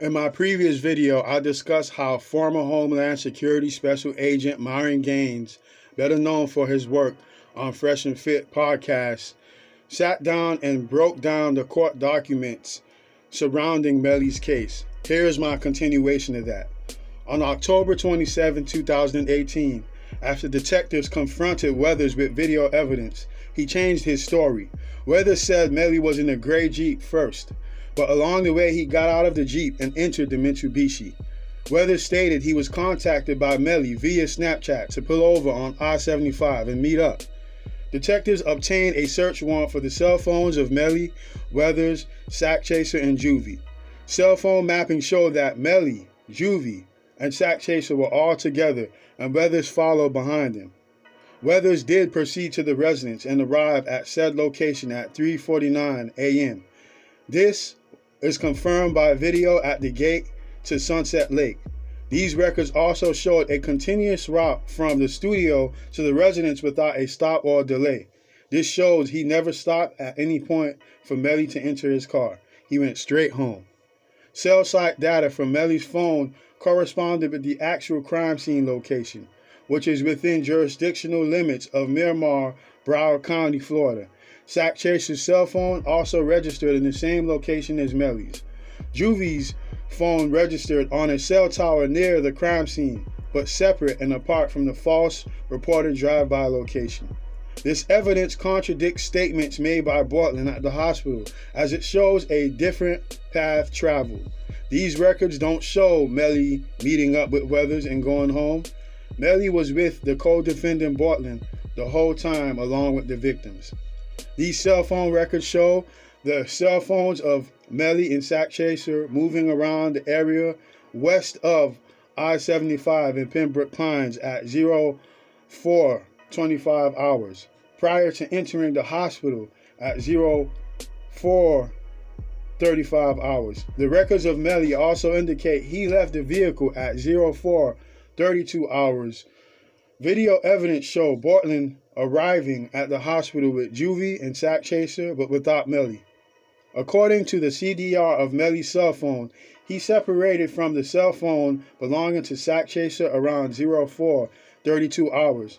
In my previous video, I discussed how former Homeland Security Special Agent Myron Gaines, better known for his work on Fresh and Fit podcast, sat down and broke down the court documents surrounding Melly's case. Here is my continuation of that. On October 27, 2018, after detectives confronted Weathers with video evidence, he changed his story. Weathers said Melly was in a gray Jeep first, but along the way he got out of the Jeep and entered the Mitsubishi. Weathers stated he was contacted by Melly via Snapchat to pull over on I-75 and meet up. Detectives obtained a search warrant for the cell phones of Melly, Weathers, Sack Chaser, and Juvie. Cell phone mapping showed that Melly, Juvie, and Sack Chaser were all together, and Weathers followed behind them. Weathers did proceed to the residence and arrive at said location at 3:49 a.m. This is confirmed by video at the gate to Sunset Lake. These records also showed a continuous route from the studio to the residence without a stop or delay. This shows he never stopped at any point for Melly to enter his car. He went straight home. Cell site data from Melly's phone corresponded with the actual crime scene location, which is within jurisdictional limits of Miramar, Broward County, Florida. Sack Chaser's cell phone also registered in the same location as Melly's. Juvie's phone registered on a cell tower near the crime scene, but separate and apart from the false reported drive-by location. This evidence contradicts statements made by Bortland at the hospital, as it shows a different path traveled. These records don't show Melly meeting up with Weathers and going home. Melly was with the co-defendant Bortland the whole time along with the victims. These cell phone records show the cell phones of Melly and Sack Chaser moving around the area west of I-75 in Pembroke Pines at 04:25 hours, prior to entering the hospital at 04:35 hours. The records of Melly also indicate he left the vehicle at 04:32 hours. Video evidence showed Bortland arriving at the hospital with Juvie and Sack Chaser, but without Melly. According to the CDR of Melly's cell phone, he separated from the cell phone belonging to Sack Chaser around 04:32 hours.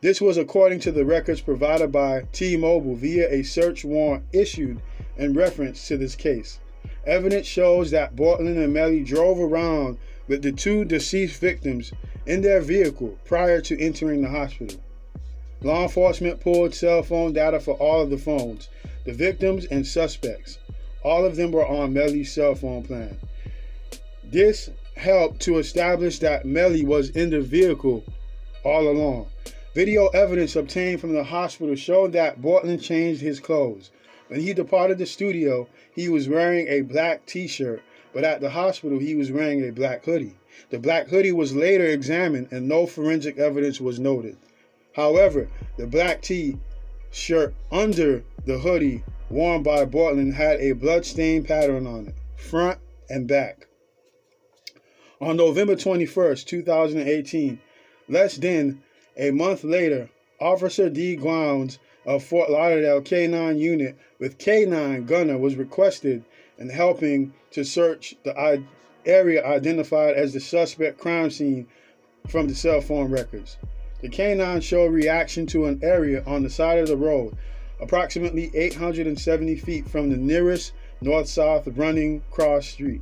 This was according to the records provided by Tmobile via a search warrant issued in reference to this case. Evidence shows that Bortland and Melly drove around with the two deceased victims in their vehicle prior to entering the hospital. Law enforcement pulled cell phone data for all of the phones, the victims and suspects. All of them were on Melly's cell phone plan. This helped to establish that Melly was in the vehicle all along. Video evidence obtained from the hospital showed that Bortland changed his clothes. When he departed the studio, he was wearing a black t-shirt, but at the hospital he was wearing a black hoodie. The black hoodie was later examined and no forensic evidence was noted. However, the black t-shirt under the hoodie worn by Bortland had a blood-stain pattern on it, front and back. On November 21st, 2018, less than a month later, Officer D. Grounds of Fort Lauderdale K-9 unit with K-9 gunner was requested in helping to search the area identified as the suspect crime scene from the cell phone records. The K-9 showed reaction to an area on the side of the road, approximately 870 feet from the nearest north-south running cross street.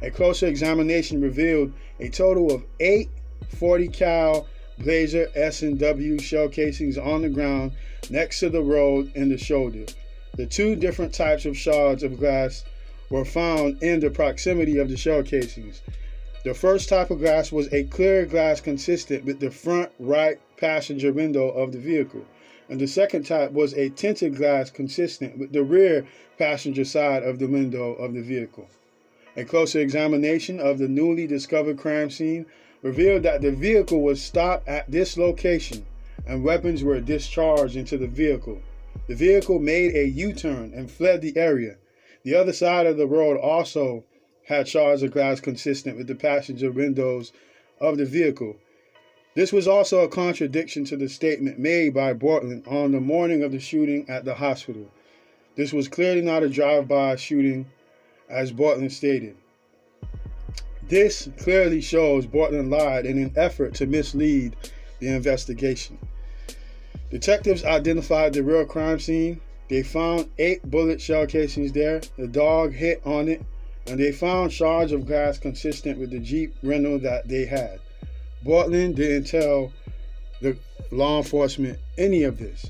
A closer examination revealed a total of 8 .40 cal Blazer S&W shell casings on the ground next to the road in the shoulder. The two different types of shards of glass were found in the proximity of the shell casings. The first type of glass was a clear glass consistent with the front right passenger window of the vehicle, and the second type was a tinted glass consistent with the rear passenger side of the window of the vehicle. A closer examination of the newly discovered crime scene revealed that the vehicle was stopped at this location and weapons were discharged into the vehicle. The vehicle made a U-turn and fled the area. The other side of the road also had shards of glass consistent with the passenger windows of the vehicle. This was also a contradiction to the statement made by Bortland on the morning of the shooting at the hospital. This was clearly not a drive-by shooting, as Bortland stated. This clearly shows Portland lied in an effort to mislead the investigation. Detectives identified the real crime scene. They found 8 bullet shell casings there. The dog hit on it, and they found shards of glass consistent with the Jeep rental that they had. Portland didn't tell the law enforcement any of this.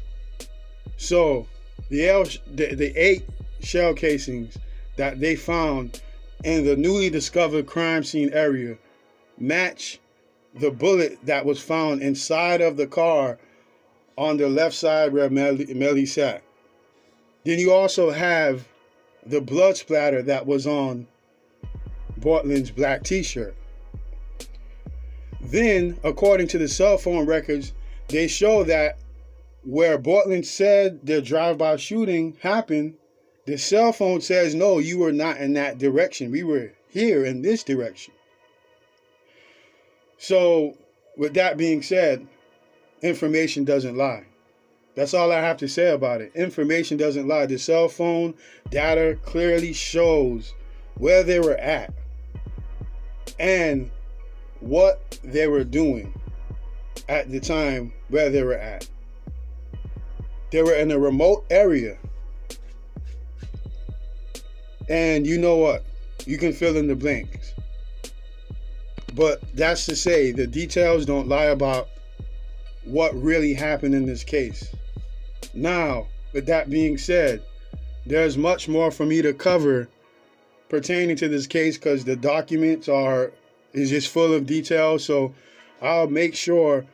So the 8 shell casings that they found in the newly discovered crime scene area match the bullet that was found inside of the car on the left side where Melly sat. Then you also have the blood splatter that was on Portland's black t-shirt. Then, according to the cell phone records, they show that where Portland said their drive-by shooting happened, the cell phone says, no, you were not in that direction. We were here in this direction. So, with that being said, information doesn't lie. That's all I have to say about it. Information doesn't lie. The cell phone data clearly shows where they were at and what they were doing at the time where they were at. They were in a remote area. And you know what? You can fill in the blanks. But that's to say, the details don't lie about what really happened in this case. Now, with that being said, there's much more for me to cover pertaining to this case because the documents is just full of details. So I'll make sure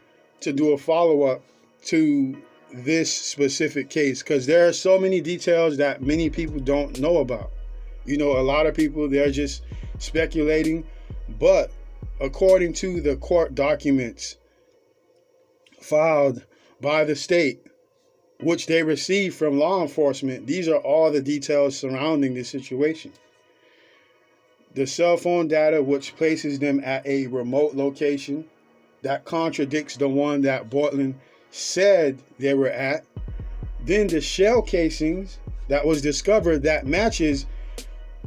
to do a follow-up to this specific case because there are so many details that many people don't know about. You know, a lot of people, they're just speculating. But according to the court documents filed by the state, which they received from law enforcement, these are all the details surrounding the situation. The cell phone data, which places them at a remote location, that contradicts the one that Portland said they were at. Then the shell casings that was discovered that matches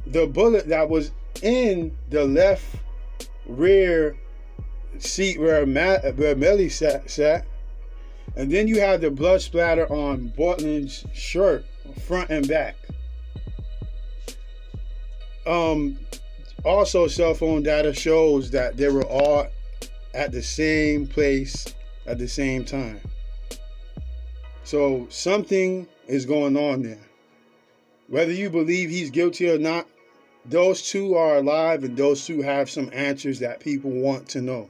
the bullet that was in the left rear seat where Melly sat. And then you have the blood splatter on Portland's shirt, front and back. Also, cell phone data shows that they were all at the same place at the same time. So something is going on there. Whether you believe he's guilty or not, those two are alive and those two have some answers that people want to know.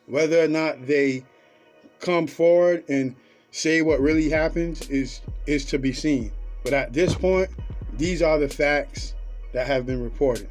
Whether or not they come forward and say what really happens is to be seen. But at this point, these are the facts that have been reported.